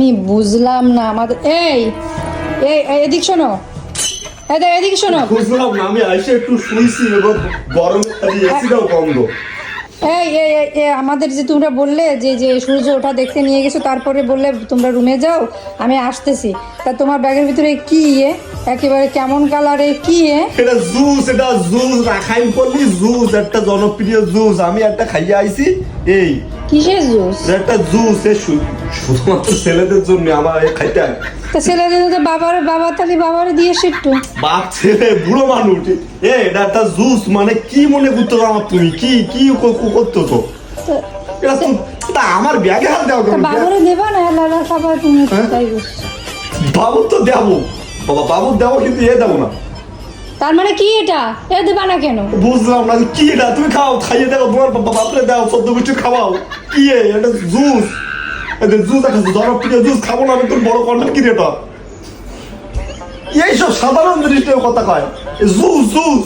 আমি বুঝলাম না আমাদের এই এই এদিক শোনো, এদিকে শোনো। বুঝলাম না, আমি আইসে একটু শুইছি এবং গরমে এসিটাও বন্ধ। এই এই এই আমাদের যে তোমরা বললে যে যে সূর্য ওঠা দেখতে নিয়ে গেছো, তারপরে বললে তোমরা রুমে যাও, আমি আসতেছি। তা তোমার ব্যাগের ভিতরে কি একেবারে কেমন কালারে কি এটা জুস, এটা জুস রাখাইন পল্লী জুস, একটা জনপ্রিয় জুস। আমি একটা খাইয়ে আইছি। এই কিসের জুস? একটা জুস শুধুমাত্র ছেলেদের জন্য আমার খাইতে। তা ছেলেদের তো বাবা তাহলে বাবারে দিয়েছে একটু। বাপ ছেলে বুড়ো মানুষ, এটা একটা জুস, মানে কি মনে করতো আমার? তুমি কি কি করতো তো? এটা আমার ব্যাগে হাত দেওয়া। বাবারে দেবা না লালা খাবার তুমি? তাই বাবুর তো দেবো, বাবা বাবুর দেবো, কিন্তু দেবো না। তার মানে কি এটা দেবা না কেন? বুঝলাম না কি এটা। তুমি খাও, খাইয়ে দেখো, তোমার বাপরে দাও, 14 বছর খাওয়াও। কি এটা জুস, জুস একটা জনপ্রিয় জুস খাবো না আমি? তোর বড় কন্টেন্ট ক্রিয়েটর, এইসব সাধারণ জিনিস কথা কয় জুস জুস।